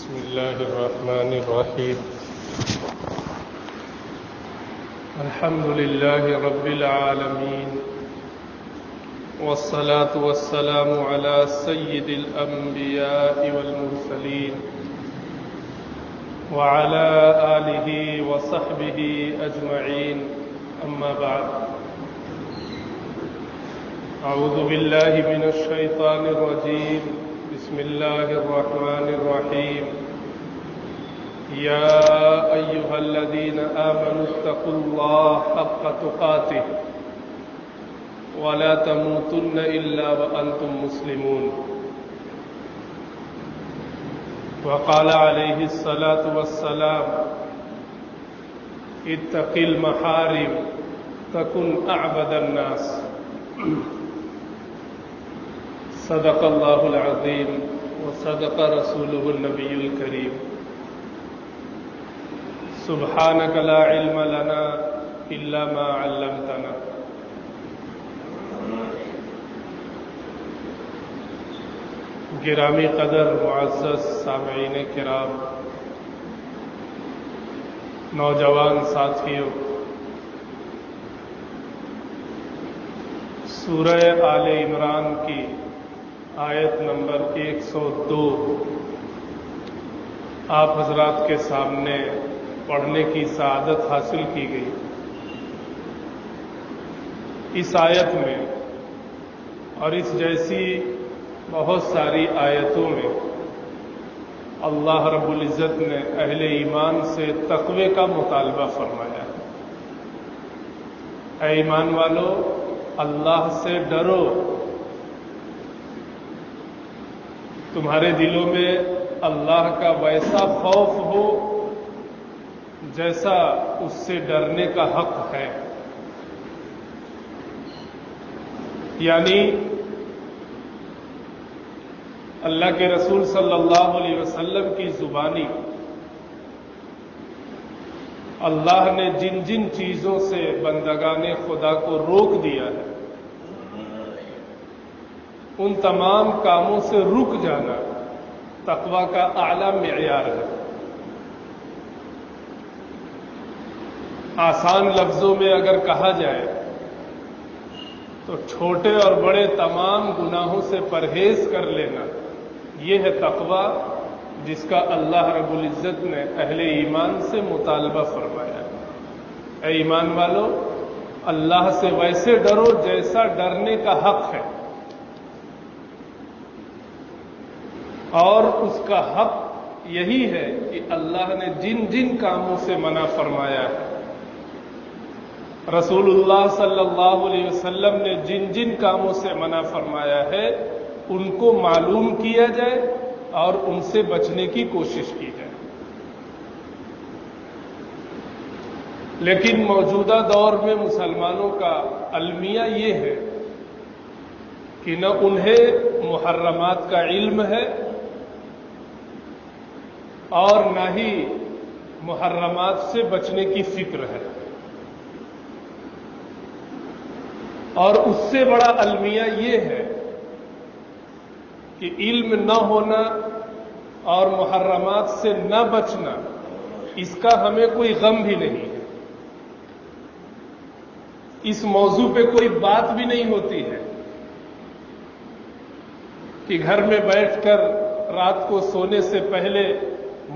بسم الله الرحمن الرحيم. الحمد لله رب العالمين، والصلاة والسلام على سيد الأنبياء والمرسلين وعلى آله وصحبه أجمعين. أما بعد، أعوذ بالله من الشيطان الرجيم. بسم الله الرحمن الرحيم. يا أيها الذين آمنوا اتقوا الله حق تقاته ولا تموتن إلا وأنتم مسلمون. وقال عليه الصلاة والسلام: اتق المحارم تكن أعبد الناس. صدق الله العظيم وصدق رسوله النبي الكريم. سبحانك لا علم لنا إلا ما علمتنا. گرامی قدر معزز سامعین کرام، نوجوان ساتھیوں، سورہ آل عمران کی آیت نمبر 102 آپ حضرات کے سامنے پڑھنے کی سعادت حاصل کی گئی. اس آیت میں اور اس جیسی بہت ساری آیتوں میں اللہ رب العزت نے اہل ایمان سے تقوی کا مطالبہ فرمایا ہے. اے ایمان والو، اللہ سے ڈرو. تمہارے دلوں میں اللہ کا ویسا خوف ہو جیسا اس سے ڈرنے کا حق ہے. یعنی اللہ کے رسول صلی اللہ علیہ وسلم کی زبانی اللہ نے جن جن چیزوں سے بندگان خدا کو روک دیا ہے، ان تمام کاموں سے رک جانا تقوی کا اعلیٰ معیار ہے. آسان لفظوں میں اگر کہا جائے تو چھوٹے اور بڑے تمام گناہوں سے پرہیز کر لینا، یہ ہے تقوی جس کا اللہ رب العزت نے اہل ایمان سے مطالبہ فرمایا. اے ایمان والو، اللہ سے ویسے ڈرو جیسا ڈرنے کا حق ہے، اور اس کا حق یہی ہے کہ اللہ نے جن جن کاموں سے منع فرمایا ہے، رسول اللہ صلی اللہ علیہ وسلم نے جن جن کاموں سے منع فرمایا ہے ان کو معلوم کیا جائے اور ان سے بچنے کی کوشش کی جائے. لیکن موجودہ دور میں مسلمانوں کا المیہ یہ ہے کہ نہ انہیں محرمات کا علم ہے اور نہ ہی محرمات سے بچنے کی فکر ہے. اور اس سے بڑا المیہ یہ ہے کہ علم نہ ہونا اور محرمات سے نہ بچنا، اس کا ہمیں کوئی غم بھی نہیں ہے. اس موضوع پہ کوئی بات بھی نہیں ہوتی ہے کہ گھر میں بیٹھ کر رات کو سونے سے پہلے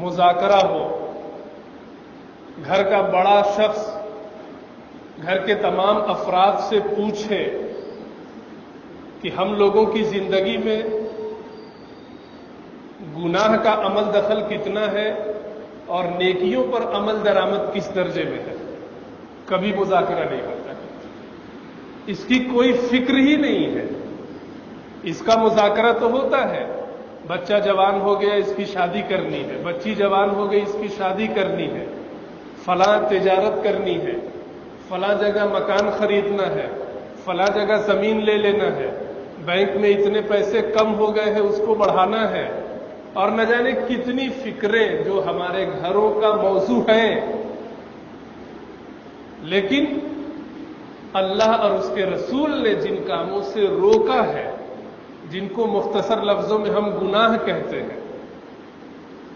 مذاکرہ ہو، گھر کا بڑا شخص گھر کے تمام افراد سے پوچھے کہ ہم لوگوں کی زندگی میں گناہ کا عمل دخل کتنا ہے اور نیکیوں پر عمل درآمد کس درجے میں ہے. کبھی مذاکرہ نہیں ہوتا ہے، اس کی کوئی فکر ہی نہیں ہے. اس کا مذاکرہ تو ہوتا ہے، بچہ جوان ہو گیا اس کی شادی کرنی ہے، بچی جوان ہو گئی اس کی شادی کرنی ہے، فلاں تجارت کرنی ہے، فلاں جگہ مکان خریدنا ہے، فلاں جگہ زمین لے لینا ہے، بینک میں اتنے پیسے کم ہو گئے ہیں اس کو بڑھانا ہے، اور نہ جانے کتنی فکریں جو ہمارے گھروں کا موضوع ہیں. لیکن اللہ اور اس کے رسول نے جن کاموں سے روکا ہے، جن کو مختصر لفظوں میں ہم گناہ کہتے ہیں،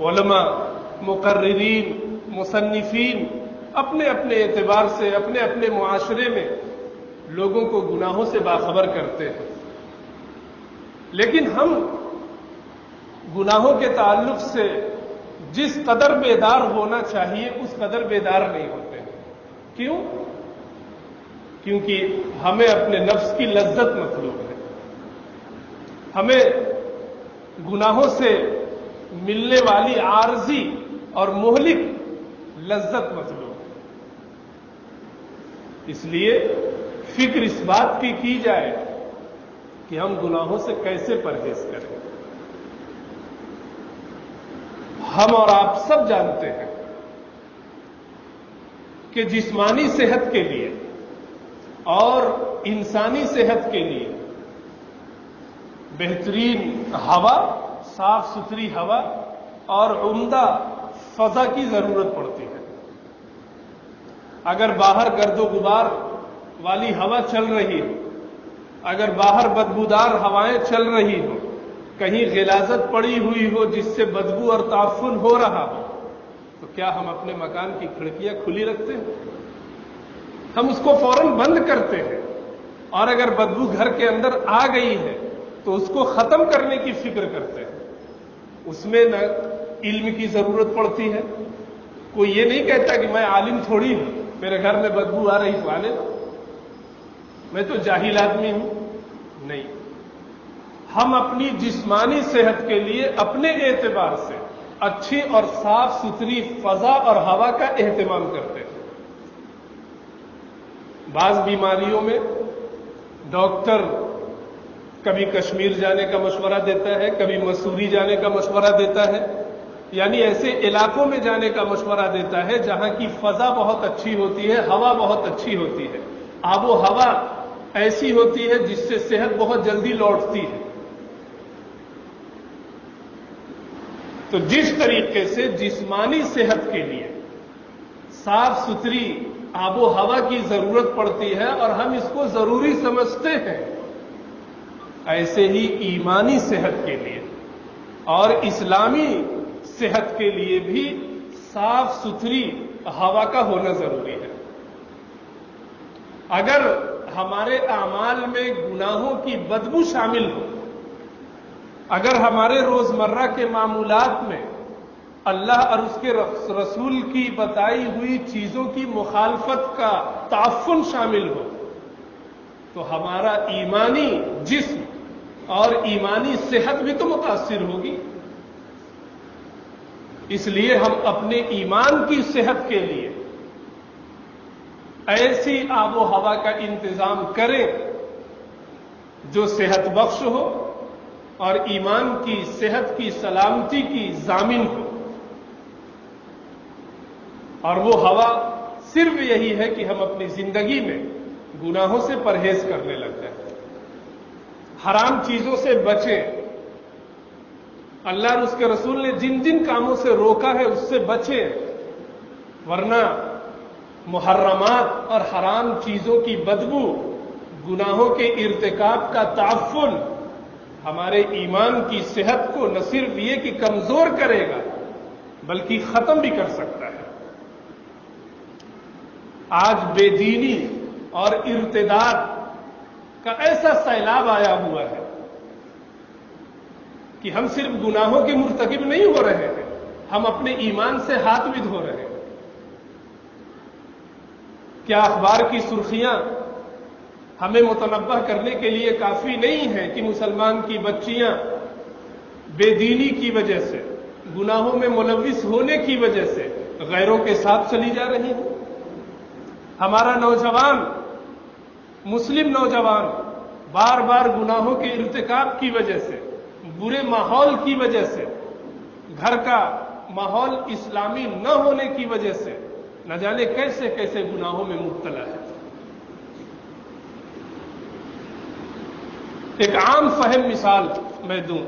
علماء، مقررین، مصنفین اپنے اپنے اعتبار سے اپنے اپنے معاشرے میں لوگوں کو گناہوں سے باخبر کرتے ہیں، لیکن ہم گناہوں کے تعلق سے جس قدر بیدار ہونا چاہیے اس قدر بیدار نہیں ہوتے ہیں۔ کیوں؟ کیونکہ ہمیں اپنے نفس کی لذت مطلوب ہے، ہمیں گناہوں سے ملنے والی عارضی اور مہلک لذت مطلوب ہے۔ اس لیے فکر اس بات کی جائے کہ ہم گناہوں سے کیسے پرہیز کریں۔ ہم اور آپ سب جانتے ہیں کہ جسمانی صحت کے لیے اور انسانی صحت کے لیے بہترین ہوا، صاف ستھری ہوا اور عمدہ فضا کی ضرورت پڑتی ہے۔ اگر باہر گرد و غبار والی ہوا چل رہی ہو، اگر باہر بدبودار ہوائیں چل رہی ہو، کہیں غلاظت پڑی ہوئی ہو جس سے بدبو اور تعفن ہو رہا ہو، تو کیا ہم اپنے مکان کی کھڑکیاں کھلی رکھتے ہیں؟ ہم اس کو فوراً بند کرتے ہیں، اور اگر بدبو گھر کے اندر آ گئی ہے تو اس کو ختم کرنے کی فکر کرتے ہیں۔ اس میں نہ علم کی ضرورت پڑتی ہے، کوئی یہ نہیں کہتا کہ میں عالم تھوڑی ہوں، میرے گھر میں بدبو آ رہی تو آنے دو، میں تو جاہل آدمی ہوں۔ نہیں، ہم اپنی جسمانی صحت کے لیے اپنے اعتبار سے اچھی اور صاف ستھری فضا اور ہوا کا اہتمام کرتے ہیں۔ بعض بیماریوں میں ڈاکٹر کبھی کشمیر جانے کا مشورہ دیتا ہے، کبھی مسوری جانے کا مشورہ دیتا ہے، یعنی ایسے علاقوں میں جانے کا مشورہ دیتا ہے جہاں کی فضا بہت اچھی ہوتی ہے، ہوا بہت اچھی ہوتی ہے، آب و ہوا ایسی ہوتی ہے جس سے صحت بہت جلدی لوٹتی ہے۔ تو جس طریقے سے جسمانی صحت کے لیے صاف ستھری آب و ہوا کی ضرورت پڑتی ہے اور ہم اس کو ضروری سمجھتے ہیں، ایسے ہی ایمانی صحت کے لیے اور اسلامی صحت کے لیے بھی صاف ستھری ہوا کا ہونا ضروری ہے۔ اگر ہمارے اعمال میں گناہوں کی بدبو شامل ہو، اگر ہمارے روزمرہ کے معمولات میں اللہ اور اس کے رسول کی بتائی ہوئی چیزوں کی مخالفت کا تعفن شامل ہو، تو ہمارا ایمانی جسم اور ایمانی صحت بھی تو متاثر ہوگی۔ اس لیے ہم اپنے ایمان کی صحت کے لیے ایسی آب و ہوا کا انتظام کریں جو صحت بخش ہو اور ایمان کی صحت کی سلامتی کی ضامن ہو۔ اور وہ ہوا صرف یہی ہے کہ ہم اپنی زندگی میں گناہوں سے پرہیز کرنے لگ جائیں، حرام چیزوں سے بچیں، اللہ اور اس کے رسول نے جن جن کاموں سے روکا ہے اس سے بچیں، ورنہ محرمات اور حرام چیزوں کی بدبو، گناہوں کے ارتکاب کا تعفن ہمارے ایمان کی صحت کو نہ صرف یہ کہ کمزور کرے گا بلکہ ختم بھی کر سکتا ہے۔ آج بے دینی اور ارتداد کا ایسا سیلاب آیا ہوا ہے کہ ہم صرف گناہوں کے مرتکب نہیں ہو رہے ہیں، ہم اپنے ایمان سے ہاتھ بھی دھو رہے ہیں۔ کیا اخبار کی سرخیاں ہمیں متنبہ کرنے کے لیے کافی نہیں ہیں کہ مسلمان کی بچیاں بے دینی کی وجہ سے، گناہوں میں ملوث ہونے کی وجہ سے غیروں کے ساتھ چلی جا رہی ہیں؟ ہمارا نوجوان، مسلم نوجوان بار بار گناہوں کے ارتکاب کی وجہ سے، برے ماحول کی وجہ سے، گھر کا ماحول اسلامی نہ ہونے کی وجہ سے نہ جانے کیسے کیسے گناہوں میں مبتلا ہے۔ ایک عام فہم مثال میں دوں،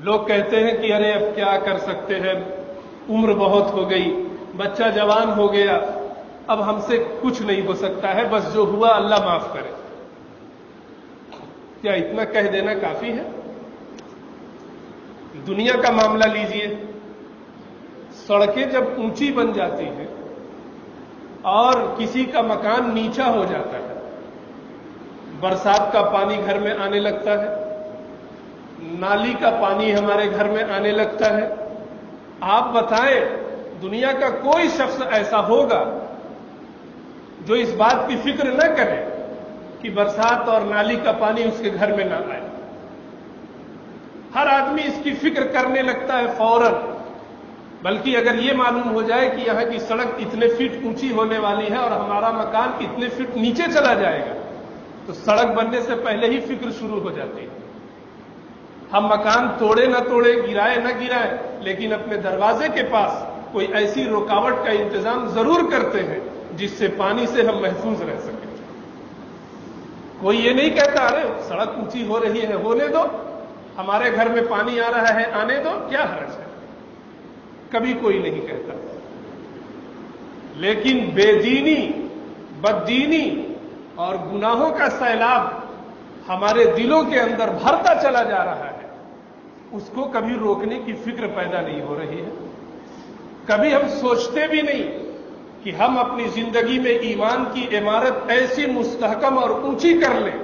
لوگ کہتے ہیں کہ ارے اب کیا کر سکتے ہیں، عمر بہت ہو گئی، بچہ جوان ہو گیا، اب ہم سے کچھ نہیں ہو سکتا ہے، بس جو ہوا اللہ معاف کرے۔ کیا اتنا کہہ دینا کافی ہے؟ دنیا کا معاملہ لیجئے، سڑکیں جب اونچی بن جاتی ہیں اور کسی کا مکان نیچا ہو جاتا ہے، برسات کا پانی گھر میں آنے لگتا ہے، نالی کا پانی ہمارے گھر میں آنے لگتا ہے، آپ بتائیں دنیا کا کوئی شخص ایسا ہوگا جو اس بات کی فکر نہ کرے کہ برسات اور نالی کا پانی اس کے گھر میں نہ آئے؟ ہر آدمی اس کی فکر کرنے لگتا ہے فوراً، بلکہ اگر یہ معلوم ہو جائے کہ یہاں کی سڑک اتنے فٹ اونچی ہونے والی ہے اور ہمارا مکان اتنے فٹ نیچے چلا جائے گا تو سڑک بننے سے پہلے ہی فکر شروع ہو جاتی ہے۔ ہم مکان توڑے نہ توڑے، گرائے نہ گرائے، لیکن اپنے دروازے کے پاس کوئی ایسی رکاوٹ کا انتظام ضرور کرتے ہیں جس سے پانی سے ہم محفوظ رہ سکیں۔ کوئی یہ نہیں کہتا ارے سڑک اونچی ہو رہی ہے ہونے دو، ہمارے گھر میں پانی آ رہا ہے آنے دو، کیا حرج ہے؟ کبھی کوئی نہیں کہتا۔ لیکن بے دینی، بددینی اور گناہوں کا سیلاب ہمارے دلوں کے اندر بھرتا چلا جا رہا ہے، اس کو کبھی روکنے کی فکر پیدا نہیں ہو رہی ہے۔ کبھی ہم سوچتے بھی نہیں کہ ہم اپنی زندگی میں ایمان کی عمارت ایسی مستحکم اور اونچی کر لیں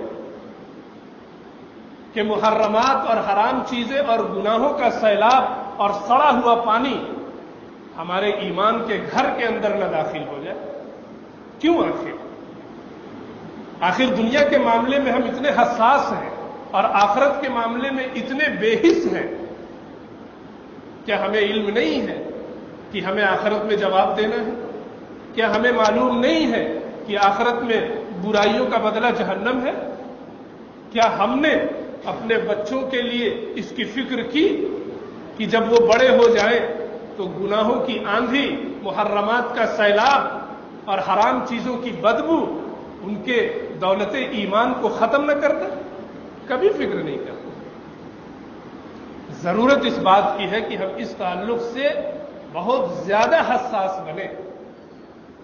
کہ محرمات اور حرام چیزیں اور گناہوں کا سیلاب اور سڑا ہوا پانی ہمارے ایمان کے گھر کے اندر نہ داخل ہو جائے۔ کیوں آخر دنیا کے معاملے میں ہم اتنے حساس ہیں اور آخرت کے معاملے میں اتنے بے حس ہیں، کیا ہمیں علم نہیں ہے کہ ہمیں آخرت میں جواب دینا ہے؟ کیا ہمیں معلوم نہیں ہے کہ آخرت میں برائیوں کا بدلہ جہنم ہے؟ کیا ہم نے اپنے بچوں کے لیے اس کی فکر کی کہ جب وہ بڑے ہو جائیں تو گناہوں کی آندھی، محرمات کا سیلاب اور حرام چیزوں کی بدبو ان کے دولت ایمان کو ختم نہ کر دے؟ کبھی فکر نہیں کرتے۔ ضرورت اس بات کی ہے کہ ہم اس تعلق سے بہت زیادہ حساس بنیں۔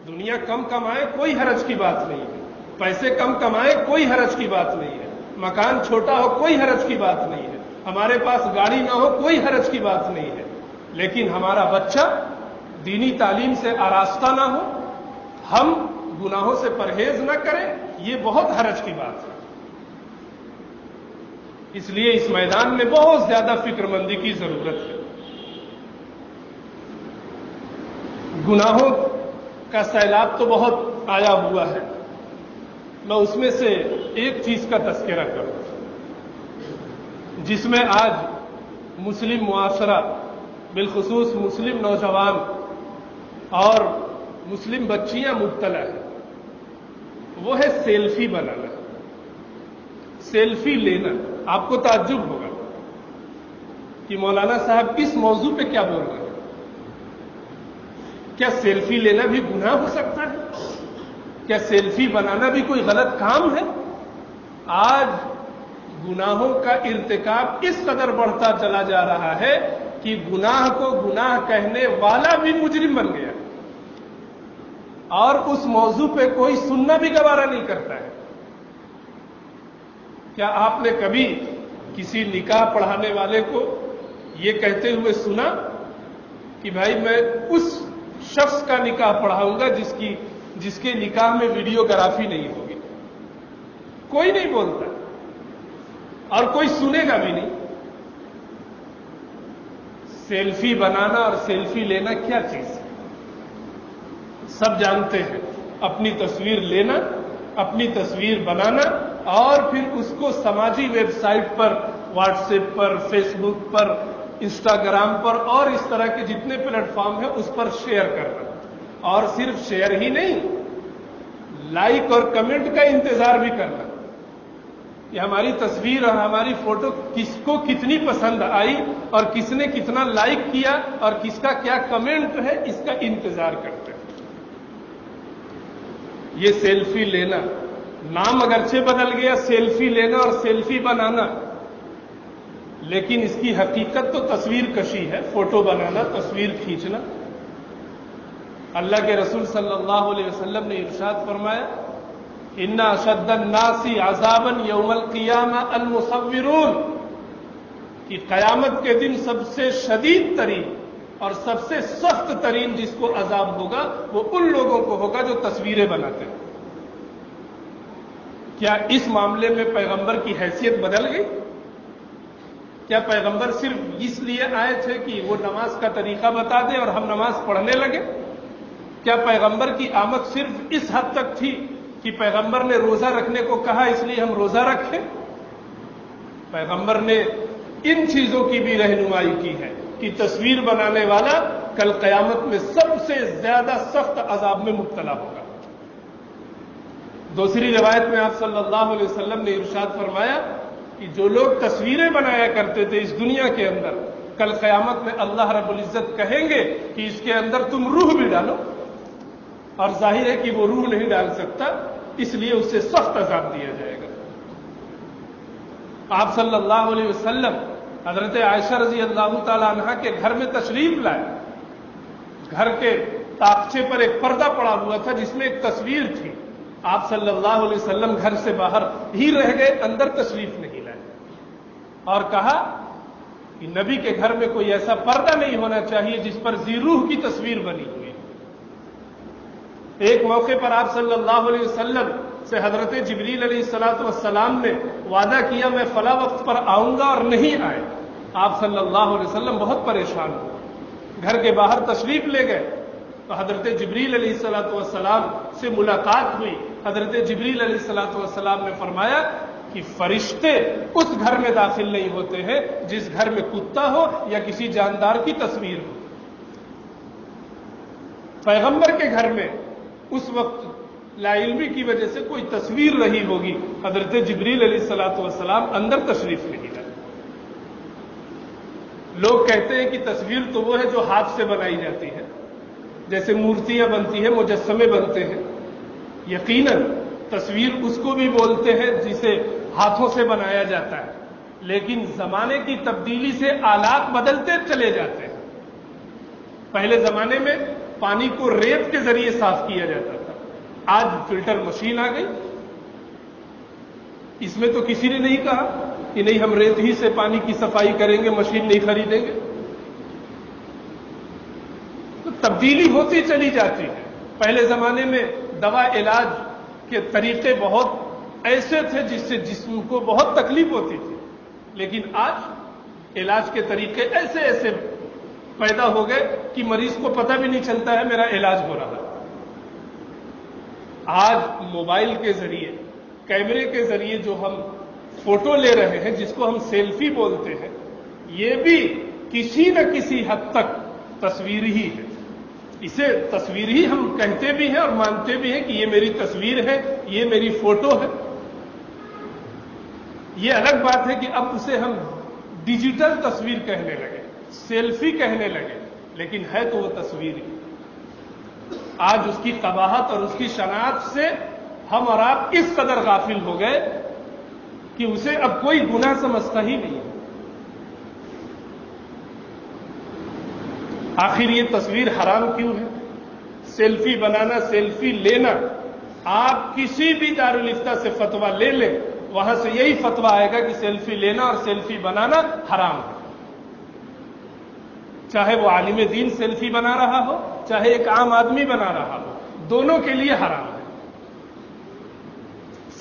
دنیا کم کمائے کوئی حرج کی بات نہیں ہے، پیسے کم کمائے کوئی حرج کی بات نہیں ہے، مکان چھوٹا ہو کوئی حرج کی بات نہیں ہے، ہمارے پاس گاڑی نہ ہو کوئی حرج کی بات نہیں ہے، لیکن ہمارا بچہ دینی تعلیم سے آراستہ نہ ہو، ہم گناہوں سے پرہیز نہ کریں، یہ بہت حرج کی بات ہے۔ اس لیے اس میدان میں بہت زیادہ فکر مندی کی ضرورت ہے۔ گناہوں کا سیلاب تو بہت آیا ہوا ہے، میں اس میں سے ایک چیز کا تذکرہ کروں جس میں آج مسلم معاشرہ، بالخصوص مسلم نوجوان اور مسلم بچیاں مبتلا ہیں، وہ ہے سیلفی بنانا، سیلفی لینا۔ آپ کو تعجب ہوگا کہ مولانا صاحب کس موضوع پہ کیا بول رہے ہیں؟ کیا سیلفی لینا بھی گناہ ہو سکتا ہے؟ کیا سیلفی بنانا بھی کوئی غلط کام ہے؟ آج گناہوں کا ارتکاب اس قدر بڑھتا چلا جا رہا ہے کہ گناہ کو گناہ کہنے والا بھی مجرم بن گیا اور اس موضوع پہ کوئی سننا بھی گوارا نہیں کرتا ہے۔ کیا آپ نے کبھی کسی نکاح پڑھانے والے کو یہ کہتے ہوئے سنا کہ بھائی میں اس شخص کا نکاح پڑھاؤں گا جس کے نکاح میں ویڈیوگرافی نہیں ہوگی؟ کوئی نہیں بولتا اور کوئی سنے گا بھی نہیں۔ سیلفی بنانا اور سیلفی لینا کیا چیز ہے؟ سب جانتے ہیں، اپنی تصویر لینا، اپنی تصویر بنانا اور پھر اس کو سماجی ویب سائٹ پر، واٹس ایپ پر، فیس بک پر، انسٹاگرام پر اور اس طرح کے جتنے پلیٹ فارم ہیں اس پر شیئر کرنا، اور صرف شیئر ہی نہیں، لائک اور کمنٹ کا انتظار بھی کرنا کہ ہماری تصویر اور ہماری فوٹو کس کو کتنی پسند آئی اور کس نے کتنا لائک کیا اور کس کا کیا کمنٹ ہے، اس کا انتظار کرتے ہیں۔ یہ سیلفی لینا، نام اگرچہ بدل گیا سیلفی لینا اور سیلفی بنانا، لیکن اس کی حقیقت تو تصویر کشی ہے، فوٹو بنانا، تصویر کھینچنا۔ اللہ کے رسول صلی اللہ علیہ وسلم نے ارشاد فرمایا، ان اشد الناس عذابا یوم القیامہ المصورون، کہ قیامت کے دن سب سے شدید ترین اور سب سے سخت ترین جس کو عذاب ہوگا وہ ان لوگوں کو ہوگا جو تصویریں بناتے ہیں۔ کیا اس معاملے میں پیغمبر کی حیثیت بدل گئی؟ کیا پیغمبر صرف اس لیے آئے تھے کہ وہ نماز کا طریقہ بتا دیں اور ہم نماز پڑھنے لگے؟ کیا پیغمبر کی آمد صرف اس حد تک تھی کہ پیغمبر نے روزہ رکھنے کو کہا اس لیے ہم روزہ رکھیں؟ پیغمبر نے ان چیزوں کی بھی رہنمائی کی ہے کہ تصویر بنانے والا کل قیامت میں سب سے زیادہ سخت عذاب میں مبتلا ہوگا۔ دوسری روایت میں آپ صلی اللہ علیہ وسلم نے ارشاد فرمایا کہ جو لوگ تصویریں بنایا کرتے تھے اس دنیا کے اندر، کل قیامت میں اللہ رب العزت کہیں گے کہ اس کے اندر تم روح بھی ڈالو، اور ظاہر ہے کہ وہ روح نہیں ڈال سکتا، اس لیے اسے سخت عذاب دیا جائے گا۔ آپ صلی اللہ علیہ وسلم حضرت عائشہ رضی اللہ تعالی عنہا کے گھر میں تشریف لائے۔ گھر کے تاقچے پر ایک پردہ پڑا ہوا تھا جس میں ایک تصویر تھی۔ آپ صلی اللہ علیہ وسلم گھر سے باہر ہی رہ گئے، اندر تشریف نہیں لائے، اور کہا کہ نبی کے گھر میں کوئی ایسا پردہ نہیں ہونا چاہیے جس پر ذی روح کی تصویر بنی ہوئی۔ ایک موقع پر آپ صلی اللہ علیہ وسلم سے حضرت جبریل علیہ الصلوۃ والسلام نے وعدہ کیا میں فلاں وقت پر آؤں گا، اور نہیں آئے۔ آپ صلی اللہ علیہ وسلم بہت پریشان ہوئے، گھر کے باہر تشریف لے گئے تو حضرت جبریل علیہ الصلوۃ والسلام سے ملاقات ہوئی۔ حضرت جبریل علیہ الصلوۃ والسلام نے فرمایا کہ فرشتے اس گھر میں داخل نہیں ہوتے ہیں جس گھر میں کتا ہو یا کسی جاندار کی تصویر ہو۔ پیغمبر کے گھر میں اس وقت لا علمی کی وجہ سے کوئی تصویر رہی ہوگی، حضرت جبریل علیہ الصلوۃ والسلام اندر تشریف نہیں لائے۔ لوگ کہتے ہیں کہ تصویر تو وہ ہے جو ہاتھ سے بنائی جاتی ہے، جیسے مورتیاں بنتی ہیں، مجسمے بنتے ہیں۔ یقیناً تصویر اس کو بھی بولتے ہیں جسے ہاتھوں سے بنایا جاتا ہے، لیکن زمانے کی تبدیلی سے آلات بدلتے چلے جاتے ہیں۔ پہلے زمانے میں پانی کو ریت کے ذریعے صاف کیا جاتا تھا، آج فلٹر مشین آ گئی۔ اس میں تو کسی نے نہیں کہا کہ نہیں ہم ریت ہی سے پانی کی صفائی کریں گے، مشین نہیں خریدیں گے۔ تو تبدیلی ہوتی چلی جاتی ہے۔ پہلے زمانے میں دوا علاج کے طریقے بہت ایسے تھے جس سے جسم کو بہت تکلیف ہوتی تھی، لیکن آج علاج کے طریقے ایسے ایسے پیدا ہو گئے کہ مریض کو پتہ بھی نہیں چلتا ہے میرا علاج ہو رہا ہے۔ آج موبائل کے ذریعے، کیمرے کے ذریعے جو ہم فوٹو لے رہے ہیں جس کو ہم سیلفی بولتے ہیں، یہ بھی کسی نہ کسی حد تک تصویر ہی ہے۔ اسے تصویر ہی ہم کہتے بھی ہیں اور مانتے بھی ہیں کہ یہ میری تصویر ہے، یہ میری فوٹو ہے۔ یہ الگ بات ہے کہ اب اسے ہم ڈیجیٹل تصویر کہنے لگے، سیلفی کہنے لگے، لیکن ہے تو وہ تصویر ہی۔ آج اس کی قباحت اور اس کی شناخت سے ہم اور آپ اس قدر غافل ہو گئے کہ اسے اب کوئی گناہ سمجھتا ہی نہیں ہے۔ آخر یہ تصویر حرام کیوں ہے؟ سیلفی بنانا، سیلفی لینا، آپ کسی بھی دارالفتہ سے فتویٰ لے لیں، وہاں سے یہی فتویٰ آئے گا کہ سیلفی لینا اور سیلفی بنانا حرام ہے۔ چاہے وہ عالم دین سیلفی بنا رہا ہو، چاہے ایک عام آدمی بنا رہا ہو، دونوں کے لیے حرام ہے۔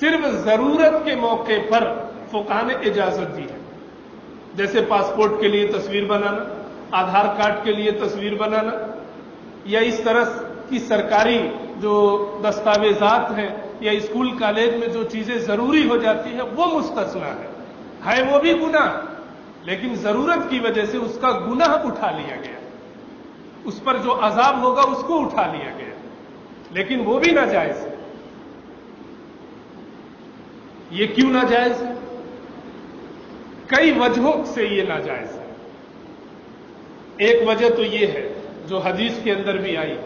صرف ضرورت کے موقع پر فقہاء نے اجازت دی ہے، جیسے پاسپورٹ کے لیے تصویر بنانا، آدھار کارڈ کے لیے تصویر بنانا، یا اس طرح کی سرکاری جو دستاویزات ہیں یا اسکول کالج میں جو چیزیں ضروری ہو جاتی ہیں وہ مستثنا ہے وہ بھی گناہ، لیکن ضرورت کی وجہ سے اس کا گناہ اٹھا لیا گیا، اس پر جو عذاب ہوگا اس کو اٹھا لیا گیا، لیکن وہ بھی ناجائز ہے۔ یہ کیوں ناجائز ہے؟ کئی وجہوں سے یہ ناجائز ہے۔ ایک وجہ تو یہ ہے جو حدیث کے اندر بھی آئی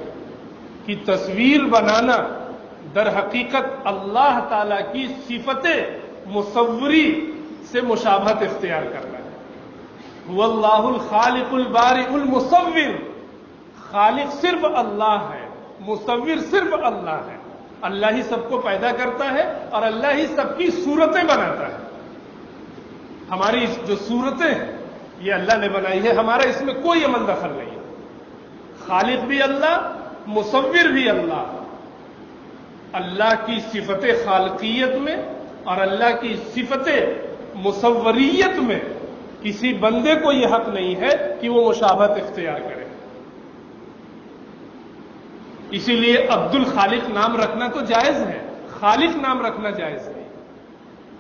کہ تصویر بنانا در حقیقت اللہ تعالی کی صفت مصوری سے مشابہت اختیار کرنا ہے۔ هو اللہ الخالق البارئ المصور، خالق صرف اللہ ہے، مصور صرف اللہ ہے۔ اللہ ہی سب کو پیدا کرتا ہے اور اللہ ہی سب کی صورتیں بناتا ہے۔ ہماری جو صورتیں ہیں یہ اللہ نے بنائی ہے، ہمارا اس میں کوئی عمل دخل نہیں ہے۔ خالق بھی اللہ، مصور بھی اللہ۔ اللہ کی صفت خالقیت میں اور اللہ کی صفت مصوریت میں کسی بندے کو یہ حق نہیں ہے کہ وہ مشابہت اختیار کرے۔ اسی لیے عبد الخالق نام رکھنا تو جائز ہے، خالق نام رکھنا جائز نہیں۔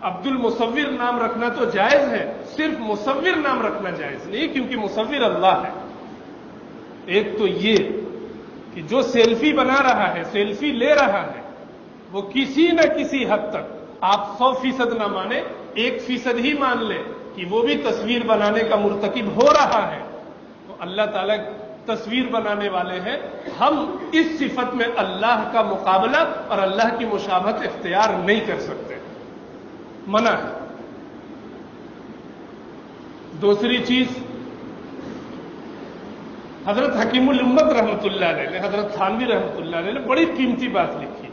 عبد المصور نام رکھنا تو جائز ہے، صرف مصور نام رکھنا جائز نہیں، کیونکہ مصور اللہ ہے۔ ایک تو یہ کہ جو سیلفی بنا رہا ہے، سیلفی لے رہا ہے، وہ کسی نہ کسی حد تک، آپ 100% نہ مانے، 1% ہی مان لے کہ وہ بھی تصویر بنانے کا مرتکب ہو رہا ہے، تو اللہ تعالیٰ تصویر بنانے والے ہیں۔ ہم اس صفت میں اللہ کا مقابلہ اور اللہ کی مشابہت اختیار نہیں کر سکتے، منع ہے۔ دوسری چیز، حضرت حکیم الامت رحمۃ اللہ علیہ نے، حضرت تھانوی رحمۃ اللہ علیہ نے بڑی قیمتی بات لکھی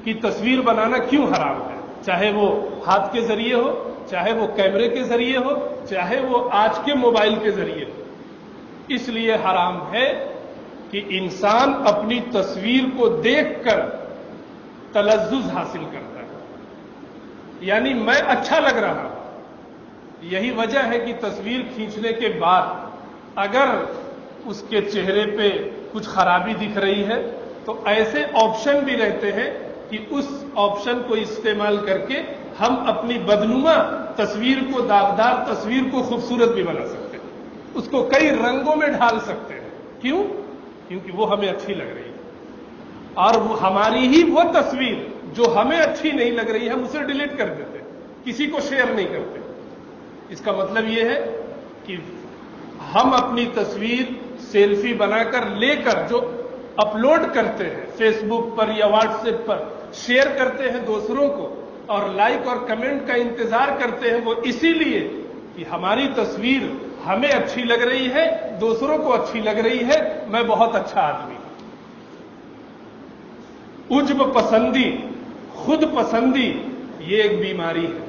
کہ تصویر بنانا کیوں حرام ہے، چاہے وہ ہاتھ کے ذریعے ہو، چاہے وہ کیمرے کے ذریعے ہو، چاہے وہ آج کے موبائل کے ذریعے ہو۔ اس لیے حرام ہے کہ انسان اپنی تصویر کو دیکھ کر تلذذ حاصل کرتا ہے، یعنی میں اچھا لگ رہا ہوں۔ یہی وجہ ہے کہ تصویر کھینچنے کے بعد اگر اس کے چہرے پہ کچھ خرابی دکھ رہی ہے تو ایسے آپشن بھی رہتے ہیں کہ اس آپشن کو استعمال کر کے ہم اپنی بدنما تصویر کو، داغدار تصویر کو خوبصورت بھی بنا سکتے ہیں، اس کو کئی رنگوں میں ڈھال سکتے ہیں۔ کیوں؟ کیونکہ وہ ہمیں اچھی لگ رہی ہے، اور وہ ہماری ہی وہ تصویر جو ہمیں اچھی نہیں لگ رہی ہے ہم اسے ڈیلیٹ کر دیتے، کسی کو شیئر نہیں کرتے۔ اس کا مطلب یہ ہے کہ ہم اپنی تصویر سیلفی بنا کر لے کر جو اپلوڈ کرتے ہیں فیس بک پر یا واٹس ایپ پر، شیئر کرتے ہیں دوسروں کو، اور لائک اور کمنٹ کا انتظار کرتے ہیں، وہ اسی لیے کہ ہماری تصویر ہمیں اچھی لگ رہی ہے، دوسروں کو اچھی لگ رہی ہے، میں بہت اچھا آدمی ہوں۔ عجب پسندی، خود پسندی، یہ ایک بیماری ہے۔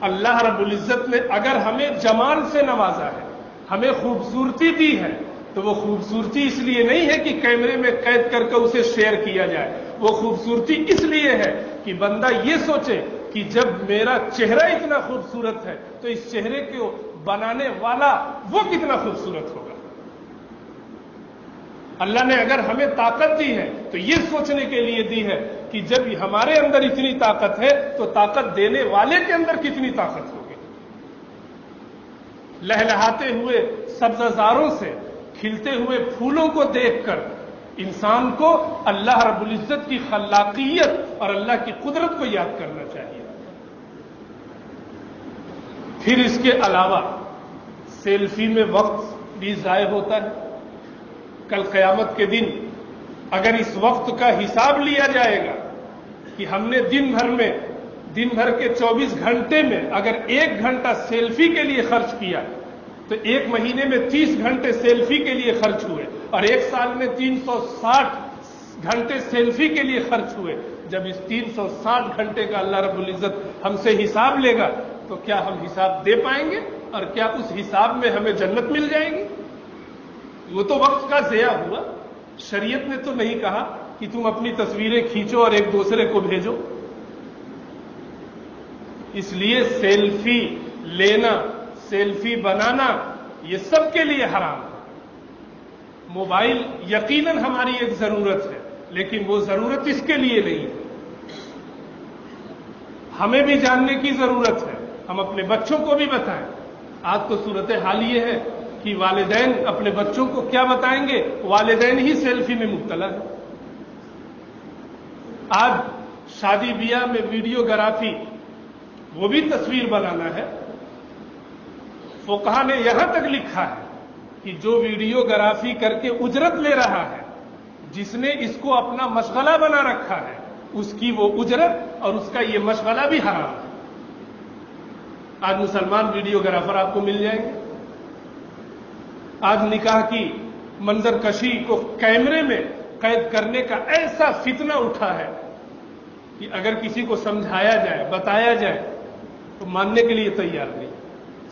اللہ رب العزت نے اگر ہمیں جمال سے نوازا ہے، ہمیں خوبصورتی دی ہے، تو وہ خوبصورتی اس لیے نہیں ہے کہ کیمرے میں قید کر کے اسے شیئر کیا جائے، وہ خوبصورتی اس لیے ہے کہ بندہ یہ سوچے کہ جب میرا چہرہ اتنا خوبصورت ہے تو اس چہرے کو بنانے والا وہ کتنا خوبصورت ہوگا۔ اللہ نے اگر ہمیں طاقت دی ہے تو یہ سوچنے کے لیے دی ہے کہ جب ہمارے اندر اتنی طاقت ہے تو طاقت دینے والے کے اندر کتنی طاقت ہوگی۔ لہلہاتے ہوئے سبززاروں سے، کھلتے ہوئے پھولوں کو دیکھ کر انسان کو اللہ رب العزت کی خلاقیت اور اللہ کی قدرت کو یاد کرنا چاہیے۔ پھر اس کے علاوہ سیلفی میں وقت بھی ضائع ہوتا ہے۔ کل قیامت کے دن اگر اس وقت کا حساب لیا جائے گا کہ ہم نے دن بھر کے 24 گھنٹے میں اگر 1 گھنٹہ سیلفی کے لیے خرچ کیا تو 1 مہینے میں 30 گھنٹے سیلفی کے لیے خرچ ہوئے، اور 1 سال میں 360 گھنٹے سیلفی کے لیے خرچ ہوئے۔ جب اس 360 گھنٹے کا اللہ رب العزت ہم سے حساب لے گا تو کیا ہم حساب دے پائیں گے، اور کیا اس حساب میں ہمیں جنت مل جائے گی؟ وہ تو وقت کا ضیاع ہوا۔ شریعت نے تو نہیں کہا کہ تم اپنی تصویریں کھینچو اور ایک دوسرے کو بھیجو۔ اس لیے سیلفی لینا، سیلفی بنانا، یہ سب کے لیے حرام ہے۔ موبائل یقیناً ہماری ایک ضرورت ہے، لیکن وہ ضرورت اس کے لیے نہیں ہے۔ ہمیں بھی جاننے کی ضرورت ہے، ہم اپنے بچوں کو بھی بتائیں۔ آج تو صورتحال یہ ہے کہ والدین اپنے بچوں کو کیا بتائیں گے، والدین ہی سیلفی میں مبتلا ہیں۔ آج شادی بیاہ میں ویڈیوگرافی، وہ بھی تصویر بنانا ہے۔ فقہا نے یہاں تک لکھا ہے کہ جو ویڈیوگرافی کر کے اجرت لے رہا ہے، جس نے اس کو اپنا مشغلہ بنا رکھا ہے، اس کی وہ اجرت اور اس کا یہ مشغلہ بھی حرام ہے۔ آج مسلمان ویڈیوگرافر آپ کو مل جائیں گے۔ آج نکاح کی منظر کشی کو کیمرے میں قید کرنے کا ایسا فتنہ اٹھا ہے کہ اگر کسی کو سمجھایا جائے، بتایا جائے تو ماننے کے لیے تیار نہیں۔